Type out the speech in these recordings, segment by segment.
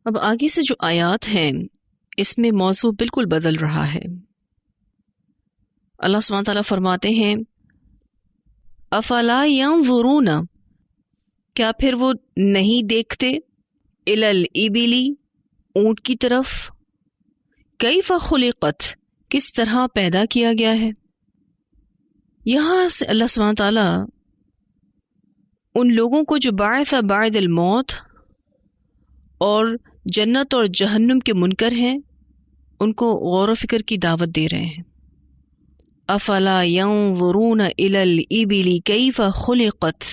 اب آگے سے جو آیات ہیں اس میں موضوع بالکل بدل رہا ہے. اللہ سبحانہ تعالیٰ فرماتے ہیں افلا ینظرون، کیا پھر وہ نہیں دیکھتے، الی الابلی، اونٹ کی طرف، کیف خلقت، کس طرح پیدا کیا گیا ہے. یہاں سے اللہ سبحانہ تعالیٰ ان لوگوں کو جو بعث بعد الموت اور جنت اور جہنم کے منکر ہیں ان کو غور و فکر کی دعوت دے رہے ہیں. افلا ینظرون الی الابل کیف خلقت،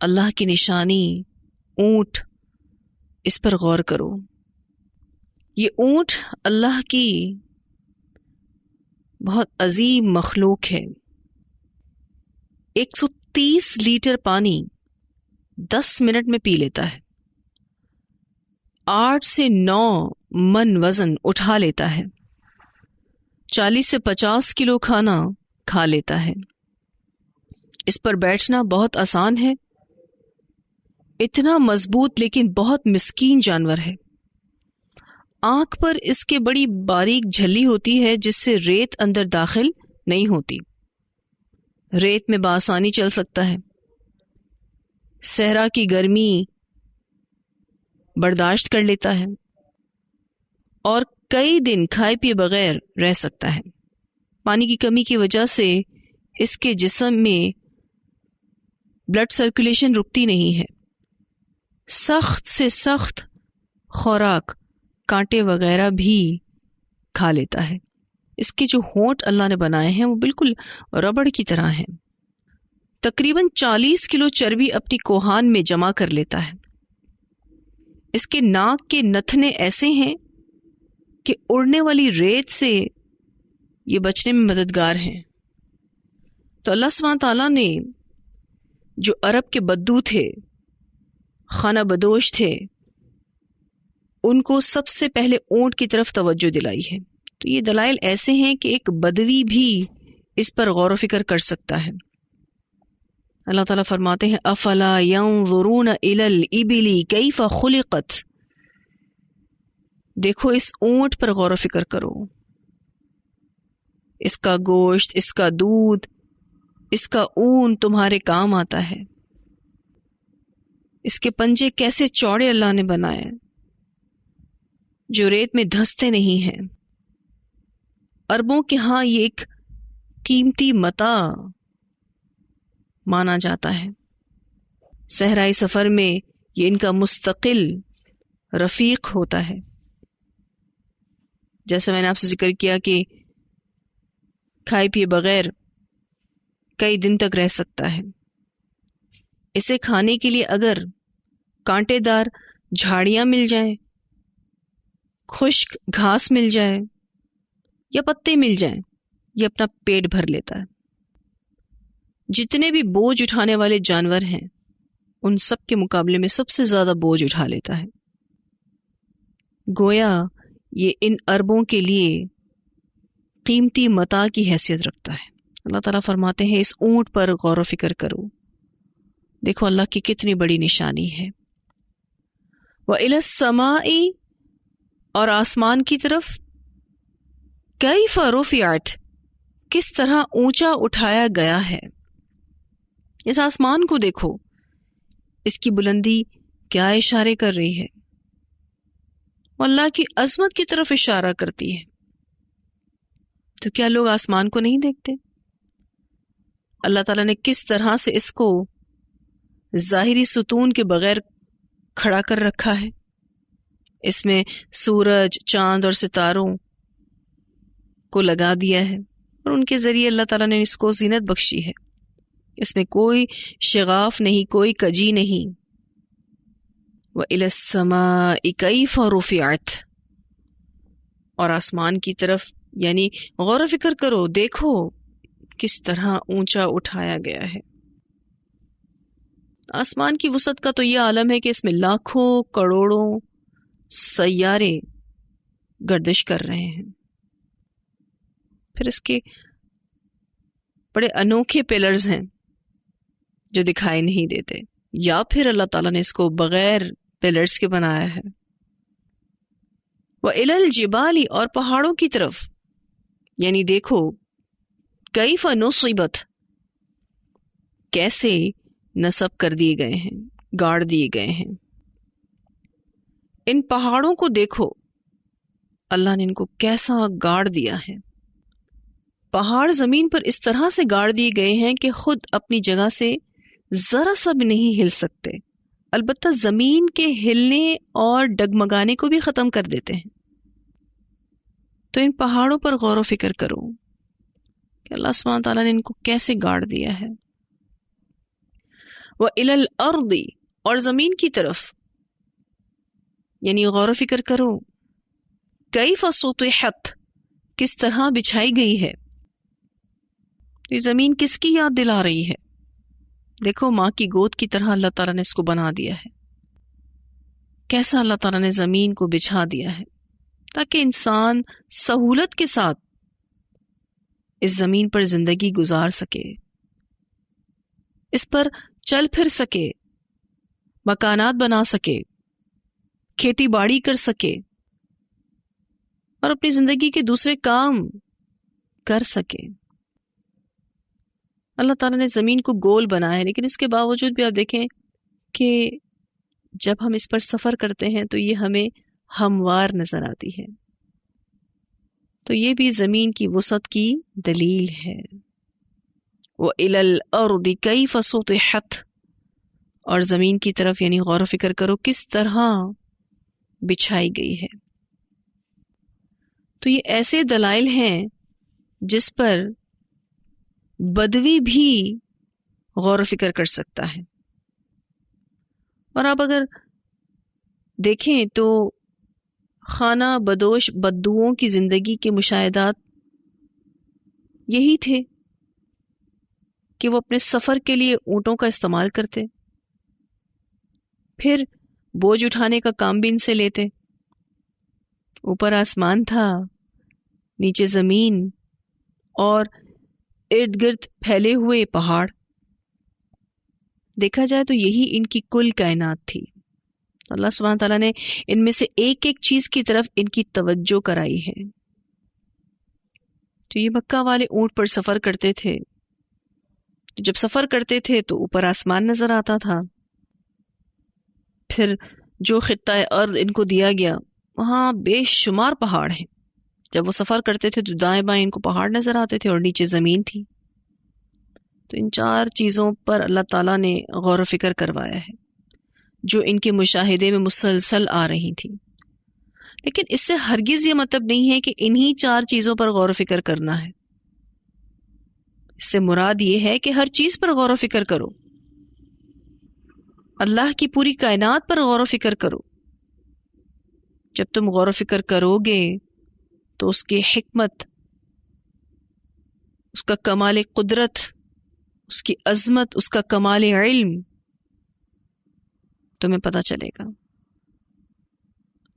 اللہ کی نشانی اونٹ، اس پر غور کرو. یہ اونٹ اللہ کی بہت عظیم مخلوق ہے. 130 لیٹر پانی 10 منٹ میں پی لیتا ہے، 8 سے 9 من وزن اٹھا لیتا ہے، 40 سے 50 کلو کھانا کھا لیتا ہے. اس پر بیٹھنا بہت آسان ہے. اتنا مضبوط لیکن بہت مسکین جانور ہے. آنکھ پر اس کے بڑی باریک جھلی ہوتی ہے جس سے ریت اندر داخل نہیں ہوتی. ریت میں بآسانی چل سکتا ہے. صحرا کی گرمی برداشت کر لیتا ہے اور کئی دن کھائے پیے بغیر رہ سکتا ہے. پانی کی کمی کی وجہ سے اس کے جسم میں بلڈ سرکولیشن رکتی نہیں ہے. سخت سے سخت خوراک کانٹے وغیرہ بھی کھا لیتا ہے. اس کے جو ہونٹ اللہ نے بنائے ہیں وہ بالکل ربڑ کی طرح ہیں. تقریباً 40 کلو چربی اپنی کوہان میں جمع کر لیتا ہے. اس کے ناک کے نتھنے ایسے ہیں کہ اڑنے والی ریت سے یہ بچنے میں مددگار ہیں. تو اللہ سبحانہ تعالیٰ نے جو عرب کے بدو تھے، خانہ بدوش تھے، ان کو سب سے پہلے اونٹ کی طرف توجہ دلائی ہے. تو یہ دلائل ایسے ہیں کہ ایک بدوی بھی اس پر غور و فکر کر سکتا ہے. اللہ تعالیٰ فرماتے ہیں افلا ینظرون الی الابل کیف خلقت، دیکھو اس اونٹ پر غور و فکر کرو. اس کا گوشت، اس کا دودھ، اس کا اون تمہارے کام آتا ہے. اس کے پنجے کیسے چوڑے اللہ نے بنائے جو ریت میں دھستے نہیں ہیں. عربوں کے ہاں یہ ایک قیمتی متاع مانا جاتا ہے. صحرائی سفر میں یہ ان کا مستقل رفیق ہوتا ہے. جیسے میں نے آپ سے ذکر کیا کہ کھائے پیے بغیر کئی دن تک رہ سکتا ہے. اسے کھانے کے لیے اگر کانٹے دار جھاڑیاں مل جائیں، خشک گھاس مل جائے یا پتے مل جائیں، یہ اپنا پیٹ بھر لیتا ہے. جتنے بھی بوجھ اٹھانے والے جانور ہیں ان سب کے مقابلے میں سب سے زیادہ بوجھ اٹھا لیتا ہے. گویا یہ ان عربوں کے لیے قیمتی متاع کی حیثیت رکھتا ہے. اللہ تعالیٰ فرماتے ہیں اس اونٹ پر غور و فکر کرو، دیکھو اللہ کی کتنی بڑی نشانی ہے. وَإِلَى السَّمَاءِ، اور آسمان کی طرف، کیف رفعت، کس طرح اونچا اٹھایا گیا ہے. اس آسمان کو دیکھو، اس کی بلندی کیا اشارے کر رہی ہے، اللہ کی عظمت کی طرف اشارہ کرتی ہے. تو کیا لوگ آسمان کو نہیں دیکھتے؟ اللہ تعالیٰ نے کس طرح سے اس کو ظاہری ستون کے بغیر کھڑا کر رکھا ہے. اس میں سورج، چاند اور ستاروں کو لگا دیا ہے اور ان کے ذریعے اللہ تعالیٰ نے اس کو زینت بخشی ہے. اس میں کوئی شغاف نہیں، کوئی کجی نہیں. وَإِلَى السَّمَاءِ كَيْفَ رُفِعَتْ، اور آسمان کی طرف یعنی غور و فکر کرو، دیکھو کس طرح اونچا اٹھایا گیا ہے. آسمان کی وسعت کا تو یہ عالم ہے کہ اس میں لاکھوں کروڑوں سیارے گردش کر رہے ہیں. پھر اس کے بڑے انوکھے پلرز ہیں جو دکھائی نہیں دیتے، یا پھر اللہ تعالیٰ نے اس کو بغیر پلرز کے بنایا ہے. وَإِلَى الْجِبَالِ اور پہاڑوں کی طرف، یعنی دیکھو کیف نصبت کیسے نصب کر دیے گئے ہیں، گاڑ دیے گئے ہیں. ان پہاڑوں کو دیکھو، اللہ نے ان کو کیسا گاڑ دیا ہے. پہاڑ زمین پر اس طرح سے گاڑ دیے گئے ہیں کہ خود اپنی جگہ سے ذرا سا بھی نہیں ہل سکتے، البتہ زمین کے ہلنے اور ڈگمگانے کو بھی ختم کر دیتے ہیں. تو ان پہاڑوں پر غور و فکر کرو کہ اللہ سبحانہ تعالیٰ نے ان کو کیسے گاڑ دیا ہے. وَإِلَى الْأَرْضِ اور زمین کی طرف، یعنی غور و فکر کرو کیف سطحت کس طرح بچھائی گئی ہے. یہ زمین کس کی یاد دلا رہی ہے؟ دیکھو ماں کی گود کی طرح اللہ تعالیٰ نے اس کو بنا دیا ہے. کیسا اللہ تعالیٰ نے زمین کو بچھا دیا ہے تاکہ انسان سہولت کے ساتھ اس زمین پر زندگی گزار سکے، اس پر چل پھر سکے، مکانات بنا سکے، کھیتی باڑی کر سکے اور اپنی زندگی کے دوسرے کام کر سکے. اللہ تعالیٰ نے زمین کو گول بنایا ہے، لیکن اس کے باوجود بھی آپ دیکھیں کہ جب ہم اس پر سفر کرتے ہیں تو یہ ہمیں ہموار نظر آتی ہے. تو یہ بھی زمین کی وسعت کی دلیل ہے. وَإِلَى الْأَرْضِ كَيْفَ سُطِحَتْ اور زمین کی طرف، یعنی غور و فکر کرو کس طرح بچھائی گئی ہے. تو یہ ایسے دلائل ہیں جس پر بدوی بھی غور و فکر کر سکتا ہے. اور آپ اگر دیکھیں تو خانہ بدوش بدوؤں کی زندگی کے مشاہدات یہی تھے کہ وہ اپنے سفر کے لیے اونٹوں کا استعمال کرتے، پھر بوجھ اٹھانے کا کام بھی ان سے لیتے. اوپر آسمان تھا، نیچے زمین اور ارد گرد پھیلے ہوئے پہاڑ. دیکھا جائے تو یہی ان کی کل کائنات تھی. اللہ سبحانہ تعالیٰ نے ان میں سے ایک ایک چیز کی طرف ان کی توجہ کرائی ہے. تو یہ مکہ والے اونٹ پر سفر کرتے تھے، جب سفر کرتے تھے تو اوپر آسمان نظر آتا تھا، پھر جو خطہ ارض ان کو دیا گیا وہاں بے شمار پہاڑ ہیں. جب وہ سفر کرتے تھے تو دائیں بائیں ان کو پہاڑ نظر آتے تھے اور نیچے زمین تھی. تو ان چار چیزوں پر اللہ تعالیٰ نے غور و فکر کروایا ہے جو ان کے مشاہدے میں مسلسل آ رہی تھی. لیکن اس سے ہرگز یہ مطلب نہیں ہے کہ انہی چار چیزوں پر غور و فکر کرنا ہے. اس سے مراد یہ ہے کہ ہر چیز پر غور و فکر کرو، اللہ کی پوری کائنات پر غور و فکر کرو. جب تم غور و فکر کرو گے تو اس کی حکمت، اس کا کمال قدرت، اس کی عظمت، اس کا کمال علم تمہیں پتہ چلے گا.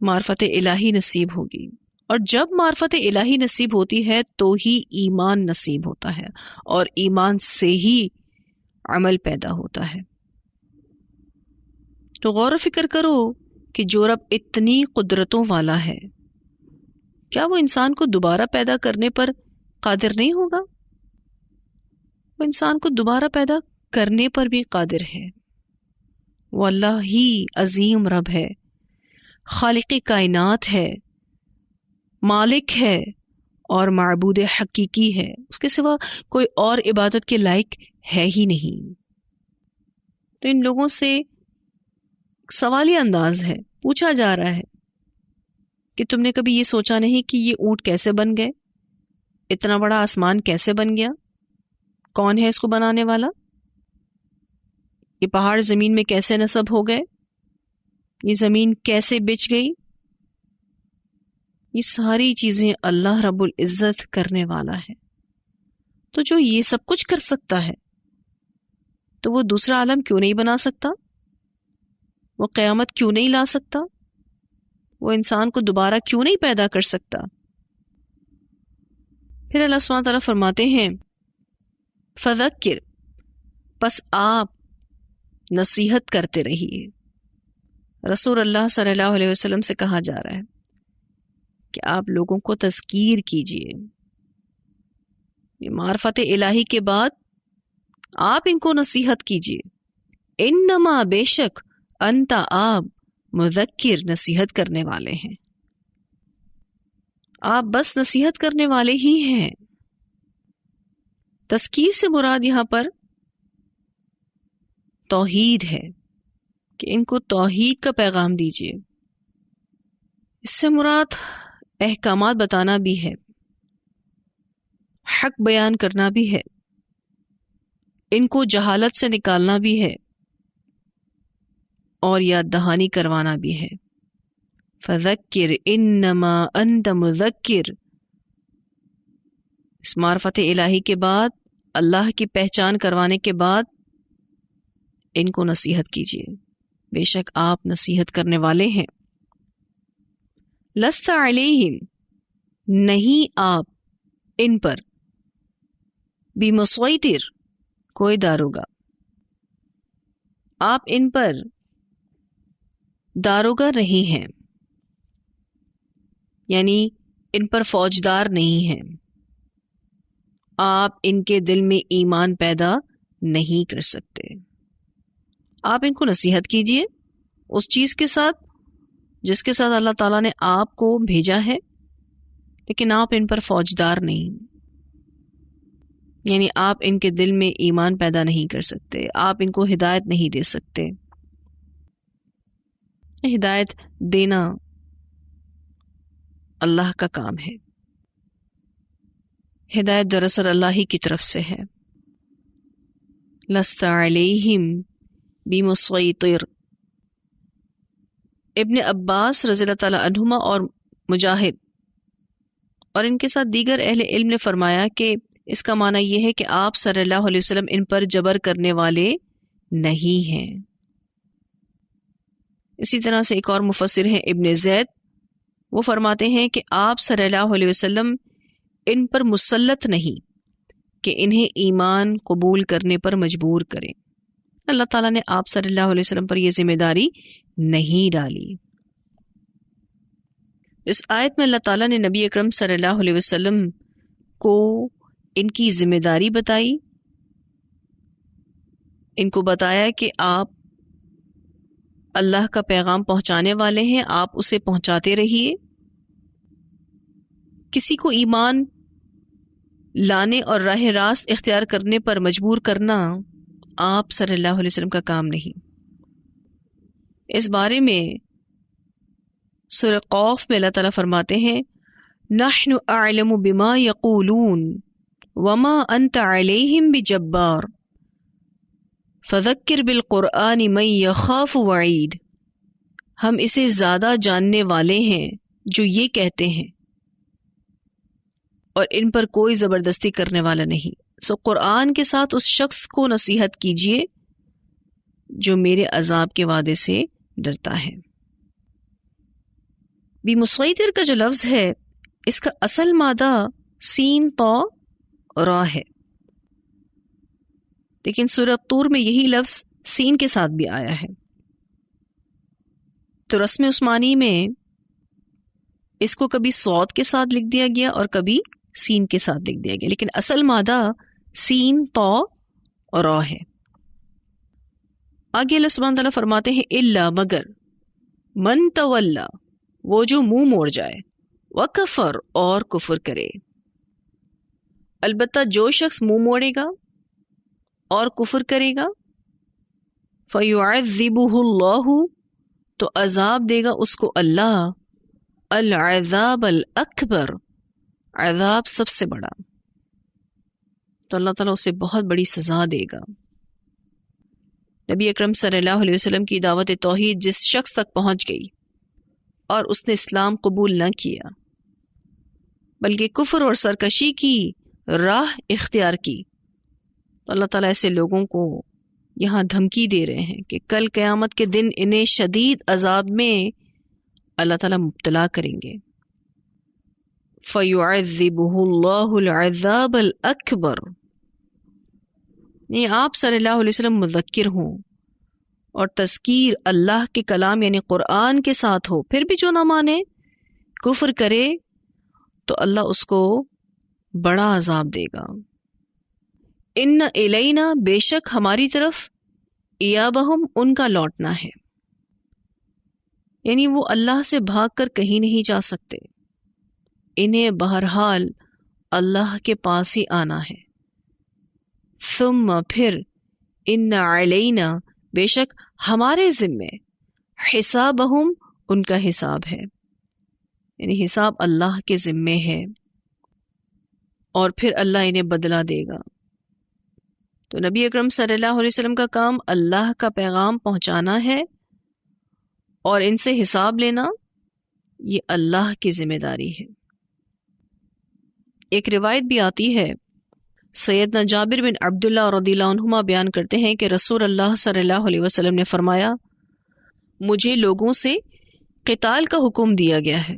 معرفت الہی نصیب ہوگی، اور جب معرفت الہی نصیب ہوتی ہے تو ہی ایمان نصیب ہوتا ہے، اور ایمان سے ہی عمل پیدا ہوتا ہے. تو غور و فکر کرو کہ جو رب اتنی قدرتوں والا ہے، کیا وہ انسان کو دوبارہ پیدا کرنے پر قادر نہیں ہوگا؟ وہ انسان کو دوبارہ پیدا کرنے پر بھی قادر ہے. وہ اللہ ہی عظیم رب ہے، خالق کائنات ہے، مالک ہے اور معبود حقیقی ہے. اس کے سوا کوئی اور عبادت کے لائق ہے ہی نہیں. تو ان لوگوں سے سوالی انداز ہے، پوچھا جا رہا ہے کہ تم نے کبھی یہ سوچا نہیں کہ یہ اونٹ کیسے بن گئے، اتنا بڑا آسمان کیسے بن گیا، کون ہے اس کو بنانے والا، یہ پہاڑ زمین میں کیسے نصب ہو گئے، یہ زمین کیسے بچھ گئی. یہ ساری چیزیں اللہ رب العزت کرنے والا ہے. تو جو یہ سب کچھ کر سکتا ہے تو وہ دوسرا عالم کیوں نہیں بنا سکتا؟ وہ قیامت کیوں نہیں لا سکتا؟ وہ انسان کو دوبارہ کیوں نہیں پیدا کر سکتا؟ پھر اللہ سبحانہ تعالیٰ فرماتے ہیں فذکر، پس آپ نصیحت کرتے رہیے. رسول اللہ صلی اللہ علیہ وسلم سے کہا جا رہا ہے کہ آپ لوگوں کو تذکیر کیجئے. یہ معرفت الہی کے بعد آپ ان کو نصیحت کیجئے. انما بے شک انت آپ مذکر نصیحت کرنے والے ہیں. آپ بس نصیحت کرنے والے ہی ہیں. تذکیر سے مراد یہاں پر توحید ہے کہ ان کو توحید کا پیغام دیجیے. اس سے مراد احکامات بتانا بھی ہے، حق بیان کرنا بھی ہے، ان کو جہالت سے نکالنا بھی ہے اور یاد دہانی کروانا بھی ہے. فذکر انما انت مذکر. اس معرفت الہی کے بعد، اللہ کی پہچان کروانے کے بعد ان کو نصیحت کیجیے. بے شک آپ نصیحت کرنے والے ہیں. لست علیہم، نہیں آپ ان پر، بمسیطر، کوئی داروگا، آپ ان پر داروگا نہیں ہیں، یعنی ان پر فوجدار نہیں ہیں. آپ ان کے دل میں ایمان پیدا نہیں کر سکتے. آپ ان کو نصیحت کیجئے اس چیز کے ساتھ جس کے ساتھ اللہ تعالیٰ نے آپ کو بھیجا ہے، لیکن آپ ان پر فوجدار نہیں، یعنی آپ ان کے دل میں ایمان پیدا نہیں کر سکتے. آپ ان کو ہدایت نہیں دے سکتے. ہدایت دینا اللہ کا کام ہے. ہدایت دراصل اللہ ہی کی طرف سے ہے. لست علیہم بمسیطر. ابن عباس رضی اللہ تعالی عنہما اور مجاہد اور ان کے ساتھ دیگر اہل علم نے فرمایا کہ اس کا معنی یہ ہے کہ آپ صلی اللہ علیہ وسلم ان پر جبر کرنے والے نہیں ہیں. اسی طرح سے ایک اور مفسر ہیں ابن زید، وہ فرماتے ہیں کہ آپ صلی اللہ علیہ وسلم ان پر مسلط نہیں کہ انہیں ایمان قبول کرنے پر مجبور کریں. اللہ تعالیٰ نے آپ صلی اللہ علیہ وسلم پر یہ ذمہ داری نہیں ڈالی. اس آیت میں اللہ تعالیٰ نے نبی اکرم صلی اللہ علیہ وسلم کو ان کی ذمہ داری بتائی، ان کو بتایا کہ آپ اللہ کا پیغام پہنچانے والے ہیں، آپ اسے پہنچاتے رہیے. کسی کو ایمان لانے اور راہ راست اختیار کرنے پر مجبور کرنا آپ صلی اللہ علیہ وسلم کا کام نہیں. اس بارے میں سورہ قاف میں اللہ تعالیٰ فرماتے ہیں نحن اعلم بما یقولون وما انت علیہم بجبار فذکر بالقرآن من یخاف وعید. ہم اسے زیادہ جاننے والے ہیں جو یہ کہتے ہیں، اور ان پر کوئی زبردستی کرنے والا نہیں. سو قرآن کے ساتھ اس شخص کو نصیحت کیجیے جو میرے عذاب کے وعدے سے ڈرتا ہے. بمسیطر کا جو لفظ ہے اس کا اصل مادہ سین طا را ہے، لیکن سورہ طور میں یہی لفظ سین کے ساتھ بھی آیا ہے. تو رسم عثمانی میں اس کو کبھی صاد کے ساتھ لکھ دیا گیا اور کبھی سین کے ساتھ لکھ دیا گیا، لیکن اصل مادہ سین طا اور را ہے. آگے اللہ سبحانہ تعالیٰ فرماتے ہیں الا مگر من تولا، وہ جو منہ موڑ جائے، وکفر اور کفر کرے. البتہ جو شخص منہ موڑے گا اور کفر کرے گا فَيُعَذِّبُهُ اللَّهُ، تو عذاب دے گا اس کو اللہ، العذاب الاکبر، عذاب سب سے بڑا. تو اللہ تعالیٰ اسے بہت بڑی سزا دے گا. نبی اکرم صلی اللہ علیہ وسلم کی دعوت توحید جس شخص تک پہنچ گئی اور اس نے اسلام قبول نہ کیا بلکہ کفر اور سرکشی کی راہ اختیار کی، تو اللہ تعالیٰ ایسے لوگوں کو یہاں دھمکی دے رہے ہیں کہ کل قیامت کے دن انہیں شدید عذاب میں اللہ تعالیٰ مبتلا کریں گے. فَيُعَذِّبُهُ اللَّهُ الْعَذَابَ الْأَكْبَرَ. نہیں، آپ صلی اللہ علیہ وسلم مذکر ہوں اور تذکیر اللہ کے کلام یعنی قرآن کے ساتھ ہو، پھر بھی جو نہ مانے، کفر کرے، تو اللہ اس کو بڑا عذاب دے گا۔ ان الینا، بے شک ہماری طرف، ایابہم، ان کا لوٹنا ہے، یعنی وہ اللہ سے بھاگ کر کہیں نہیں جا سکتے، انہیں بہرحال اللہ کے پاس ہی آنا ہے۔ ثم، پھر، ان علینا، بے شک ہمارے ذمے، حسابہم، ان کا حساب ہے، یعنی حساب اللہ کے ذمے ہے، اور پھر اللہ انہیں بدلہ دے گا۔ تو نبی اکرم صلی اللہ علیہ وسلم کا کام اللہ کا پیغام پہنچانا ہے، اور ان سے حساب لینا یہ اللہ کی ذمہ داری ہے۔ ایک روایت بھی آتی ہے، سیدنا جابر بن عبداللہ رضی اللہ عنہما بیان کرتے ہیں کہ رسول اللہ صلی اللہ علیہ وسلم نے فرمایا، مجھے لوگوں سے قتال کا حکم دیا گیا ہے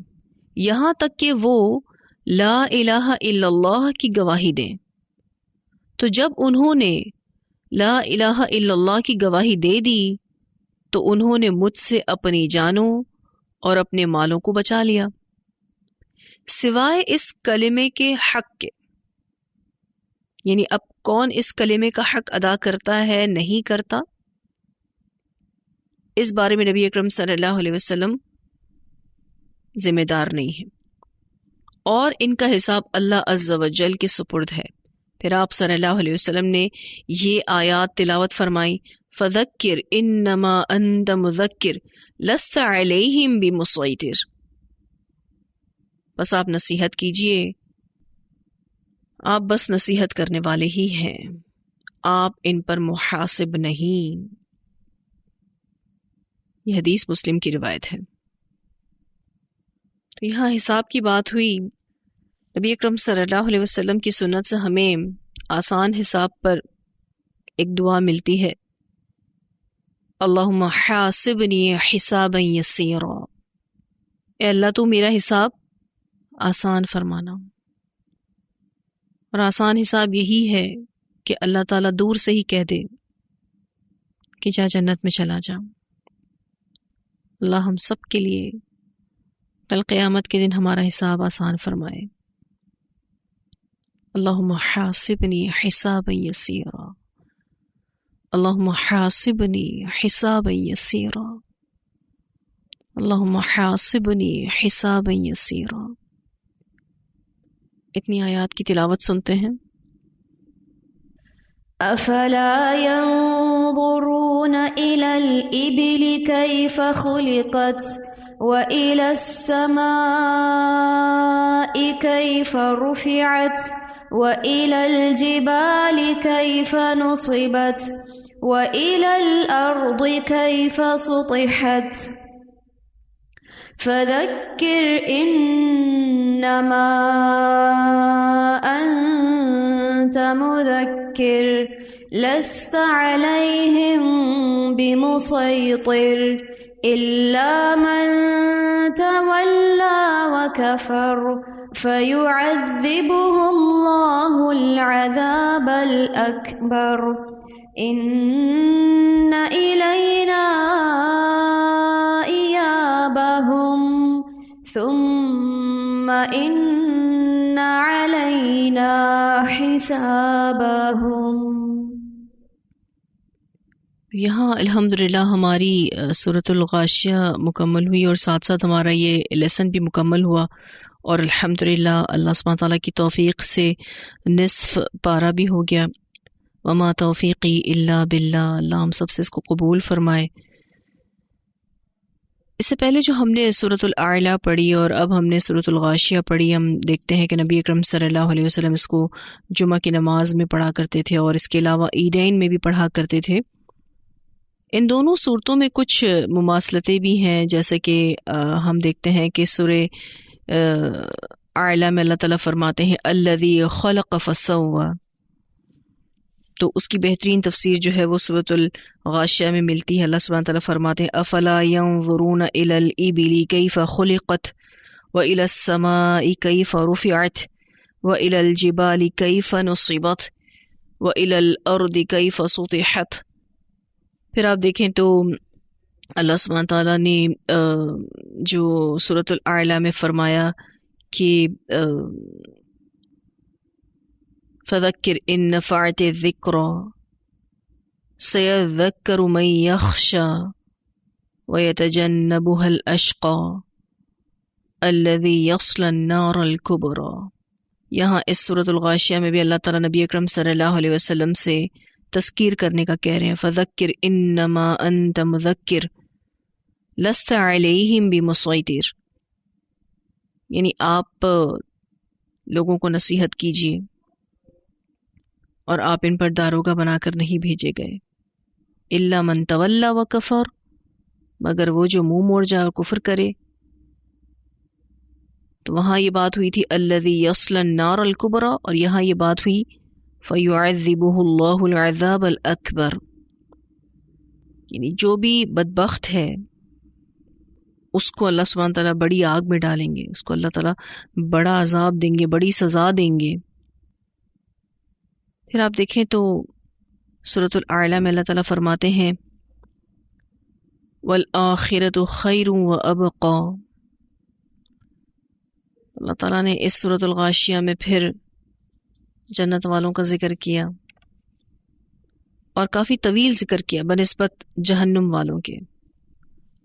یہاں تک کہ وہ لا الہ الا اللہ کی گواہی دیں۔ تو جب انہوں نے لا الہ الا اللہ کی گواہی دے دی تو انہوں نے مجھ سے اپنی جانوں اور اپنے مالوں کو بچا لیا، سوائے اس کلمے کے حق کے، یعنی اب کون اس کلمے کا حق ادا کرتا ہے نہیں کرتا، اس بارے میں نبی اکرم صلی اللہ علیہ وسلم ذمہ دار نہیں ہے، اور ان کا حساب اللہ عز و جل کے سپرد ہے۔ پھر آپ صلی اللہ علیہ وسلم نے یہ آیات تلاوت فرمائی، فذکر انما انت مذکر لست علیہم بمسیطر، بس آپ نصیحت کیجئے، آپ بس نصیحت کرنے والے ہی ہیں، آپ ان پر محاسب نہیں۔ یہ حدیث مسلم کی روایت ہے۔ تو یہاں حساب کی بات ہوئی، نبی اکرم صلی اللہ علیہ وسلم کی سنت سے ہمیں آسان حساب پر ایک دعا ملتی ہے، اللہم حاسبنی حسابا یسیرا، اے اللہ تو میرا حساب آسان فرمانا۔ اور آسان حساب یہی ہے کہ اللہ تعالیٰ دور سے ہی کہہ دے کہ جا جنت میں چلا جا۔ اللہ ہم سب کے لیے کل قیامت کے دن ہمارا حساب آسان فرمائے۔ اللہم حاسبنی حسابا یسیرا، اللہم حاسبنی حسابا یسیرا، اللہم حاسبنی حسابا یسیرا۔ اتنی آیات کی تلاوت سنتے ہیں۔ افلا ينظرون الى الابل كيف خلقت والى السماء كيف رفعت والى الجبال كيف نصبت والى الارض كيف سطحت فذكر انما انت مذكر لست عليهم بمسيطر الا من تولى وكفر فيعذبه الله العذاب الاكبر ان الينا ايابهم ثم ان علينا حسابهم۔ یہاں الحمدللہ ہماری سورۃ الغاشیہ مکمل ہوئی، اور ساتھ ساتھ ہمارا یہ لیسن بھی مکمل ہوا، اور الحمدللہ اللہ سبحانہ تعالیٰ کی توفیق سے نصف پارہ بھی ہو گیا۔ وما توفیقی الا باللہ، اللہ ہم سب سے اس کو قبول فرمائے۔ اس سے پہلے جو ہم نے سورۃ الاعلیٰ پڑھی اور اب ہم نے سورۃ الغاشیہ پڑھی، ہم دیکھتے ہیں کہ نبی اکرم صلی اللہ علیہ وسلم اس کو جمعہ کی نماز میں پڑھا کرتے تھے، اور اس کے علاوہ عیدین میں بھی پڑھا کرتے تھے۔ ان دونوں صورتوں میں کچھ مماثلتیں بھی ہیں، جیسے کہ ہم دیکھتے ہیں کہ سورہ اعلیٰ میں اللہ تعالیٰ فرماتے ہیں الذی خلق فسوی، تو اس کی بہترین تفسیر جو ہے وہ سورۃ الغاشیہ میں ملتی ہے۔ اللہ سبحانہ تعالیٰ فرماتے ہیں افلا ينظرون الى الابل كيف خلقت والى السماء كيف رفعت والى الجبال كيف نصبت والى الارض كيف سطحت۔ پھر آپ دیکھیں تو اللہ سبحانہ تعالیٰ نے جو سورۃ الاعلیٰ میں فرمایا کہ فذکر ان نفعت الذکریٰ سیذکر من یخشی ویتجنبها الاشقی الذی یصلی النار الکبریٰ. یہاں اس سورۃ الغاشیہ میں بھی اللہ تعالیٰ نبی اکرم صلی اللہ علیہ وسلم سے تذکیر کرنے کا کہہ رہے ہیں. فذکر انما انت مذکر لست علیہم بمسیطر، یعنی آپ لوگوں کو نصیحت کیجیے اور آپ ان پر داروغہ بنا کر نہیں بھیجے گئے. الا من تولی وکفر، مگر وہ جو منہ موڑ جائے اور کفر کرے. تو وہاں یہ بات ہوئی تھی الذی یصلی النار الکبریٰ، اور یہاں یہ بات ہوئی فیعذبہ اللہ العذاب الاکبر، یعنی جو بھی بدبخت ہے اس کو اللہ سبحانہ تعالیٰ بڑی آگ میں ڈالیں گے، اس کو اللہ تعالیٰ بڑا عذاب دیں گے، بڑی سزا دیں گے. پھر آپ دیکھیں تو سورۃ الاعلیٰ میں اللہ تعالیٰ فرماتے ہیں والآخرۃ خیر وابقی. اللہ تعالیٰ نے اس سورۃ الغاشیہ میں پھر جنت والوں کا ذکر کیا اور کافی طویل ذکر کیا بنسبت جہنم والوں کے.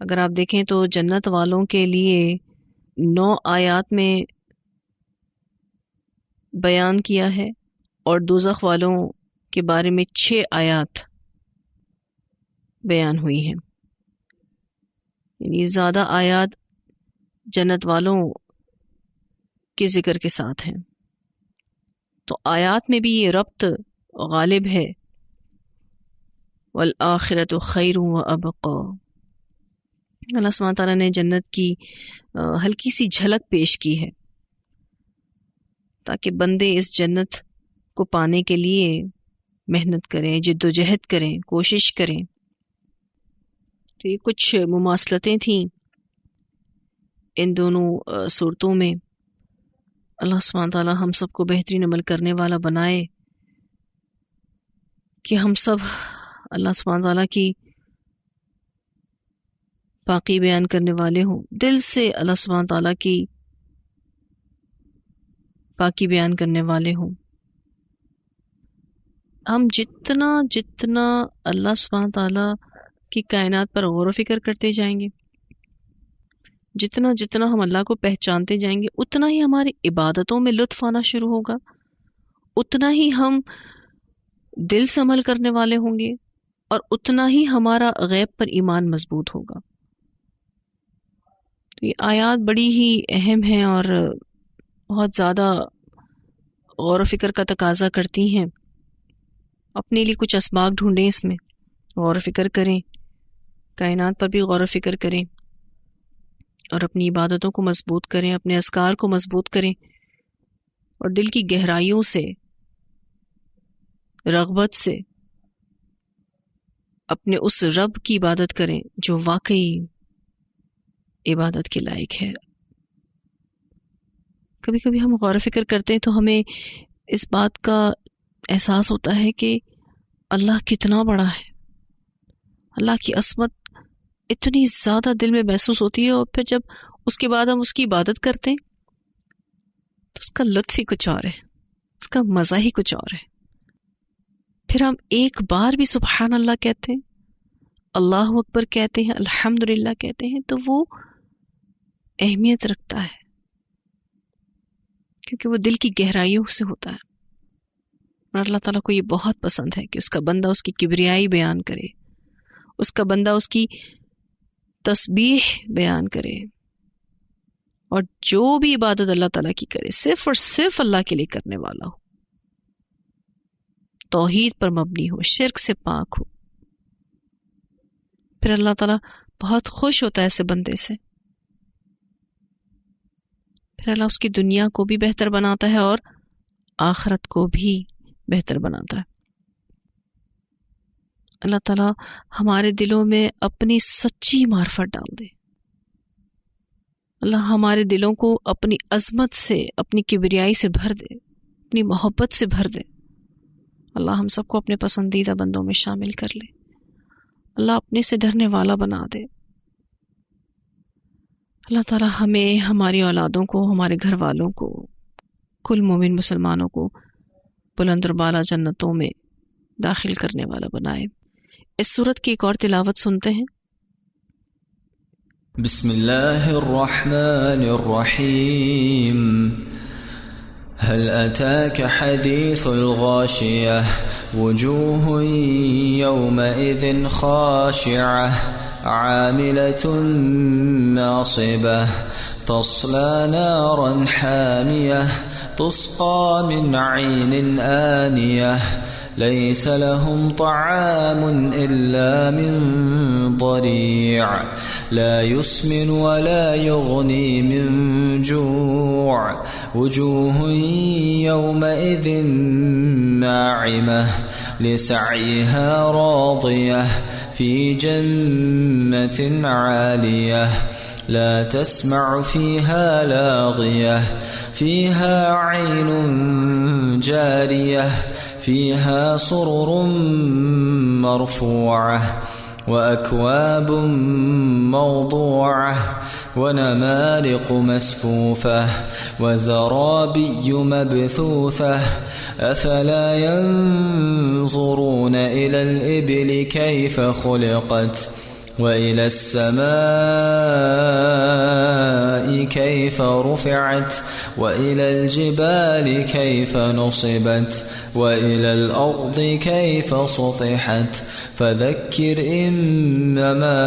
اگر آپ دیکھیں تو جنت والوں کے لیے 9 آیات میں بیان کیا ہے اور دوزخ والوں کے بارے میں 6 آیات بیان ہوئی ہیں، یعنی زیادہ آیات جنت والوں کے ذکر کے ساتھ ہیں. تو آیات میں بھی یہ ربط غالب ہے، والآخرۃ خیر وابقی. اللہ سبحانہ تعالیٰ نے جنت کی ہلکی سی جھلک پیش کی ہے تاکہ بندے اس جنت کو پانے کے لیے محنت کریں، جد و جہد کریں، کوشش کریں. تو یہ کچھ مماثلتیں تھیں ان دونوں صورتوں میں. اللہ سبحانہ تعالیٰ ہم سب کو بہترین عمل کرنے والا بنائے کہ ہم سب اللہ سبحانہ تعالیٰ کی باقی بیان کرنے والے ہوں، دل سے اللہ سبحانہ تعالیٰ کی باقی بیان کرنے والے ہوں. ہم جتنا اللہ سبحانہ تعالیٰ کی کائنات پر غور و فکر کرتے جائیں گے، جتنا ہم اللہ کو پہچانتے جائیں گے، اتنا ہی ہماری عبادتوں میں لطف آنا شروع ہوگا، اتنا ہی ہم دل سے عمل کرنے والے ہوں گے اور اتنا ہی ہمارا غیب پر ایمان مضبوط ہوگا. تو یہ آیات بڑی ہی اہم ہیں اور بہت زیادہ غور و فکر کا تقاضا کرتی ہیں. اپنے لیے کچھ اسباق ڈھونڈیں، اس میں غور و فکر کریں، کائنات پر بھی غور و فکر کریں اور اپنی عبادتوں کو مضبوط کریں، اپنے اذکار کو مضبوط کریں اور دل کی گہرائیوں سے، رغبت سے اپنے اس رب کی عبادت کریں جو واقعی عبادت کے لائق ہے. کبھی کبھی ہم غور و فکر کرتے ہیں تو ہمیں اس بات کا احساس ہوتا ہے کہ اللہ کتنا بڑا ہے، اللہ کی عظمت اتنی زیادہ دل میں محسوس ہوتی ہے، اور پھر جب اس کے بعد ہم اس کی عبادت کرتے ہیں تو اس کا لطف ہی کچھ اور ہے، اس کا مزہ ہی کچھ اور ہے. پھر ہم ایک بار بھی سبحان اللہ کہتے ہیں، اللہ اکبر کہتے ہیں، الحمدللہ کہتے ہیں، تو وہ اہمیت رکھتا ہے کیونکہ وہ دل کی گہرائیوں سے ہوتا ہے. اور اللہ تعالیٰ کو یہ بہت پسند ہے کہ اس کا بندہ اس کی کبریائی بیان کرے، اس کا بندہ اس کی تسبیح بیان کرے، اور جو بھی عبادت اللہ تعالیٰ کی کرے صرف اور صرف اللہ کے لیے کرنے والا ہو، توحید پر مبنی ہو، شرک سے پاک ہو. پھر اللہ تعالیٰ بہت خوش ہوتا ہے ایسے بندے سے. پھر اللہ اس کی دنیا کو بھی بہتر بناتا ہے اور آخرت کو بھی بہتر بناتا ہے. اللہ تعالیٰ ہمارے دلوں میں اپنی سچی معرفت ڈال دے. اللہ ہمارے دلوں کو اپنی عظمت سے، اپنی کبریائی سے بھر دے، اپنی محبت سے بھر دے. اللہ ہم سب کو اپنے پسندیدہ بندوں میں شامل کر لے. اللہ اپنے سے ڈرنے والا بنا دے۔ اللہ تعالیٰ ہمیں، ہماری اولادوں کو، ہمارے گھر والوں کو، کل مومن مسلمانوں کو بلند و بالا جنتوں میں داخل کرنے والا بنائے۔ اس سورت کی ایک اور تلاوت سنتے ہیں۔ بسم اللہ الرحمن الرحیم هل أتاك حديث الغاشية وجوه يومئذ خاشعة عاملة ناصبة تصلى نارا حامية تسقى من عين آنية ليس لهم طعام إلا من ضريع لا يسمن ولا يغني من جوع وجوه يومئذ ناعمة لسعيها راضية في جنة عالية لا تسمع فيها لاغية فيها عين جارية فيها سرر مرفوعة وأكواب موضوعة ونمارق مسفوفة وزرابي مبثوثة أفلا ينظرون إلى الإبل كيف خلقت وإلى السماء كيف رفعت وإلى الجبال كيف نصبت وإلى الأرض كيف سطحت فذكر إنما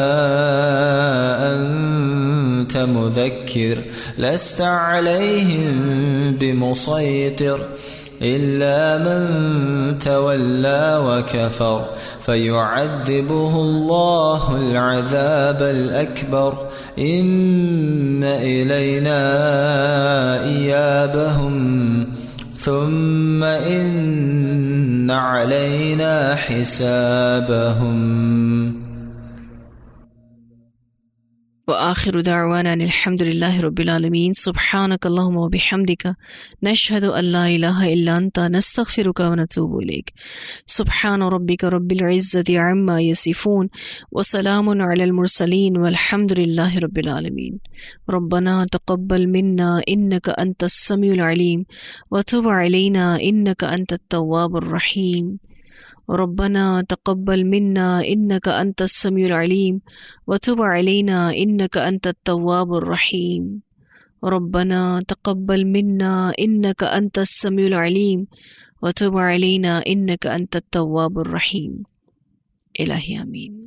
أنت مذكر لست عليهم بمسيطر إلا من تولى وكفر فيعذبه الله العذاب الأكبر إن إلينا إيابهم ثم إن علينا حسابهم وآخر دعوانا الحمد لله رب العالمين سبحانك اللهم وبحمدك نشهد أن لا إله إلا أنت نستغفرك ونتوب إليك سبحان ربك رب العزة عما يصفون وسلام على المرسلين والحمد لله رب العالمين ربنا تقبل منا إنك أنت السميع العليم وتب علينا إنك أنت التواب الرحيم ربنا تقبل منا إنك أنت السميع العليم وتب علينا إنك أنت التواب الرحيم ربنا تقبل منا إنك أنت السميع العليم وتب علينا إنك أنت التواب الرحيم إلهي آمين۔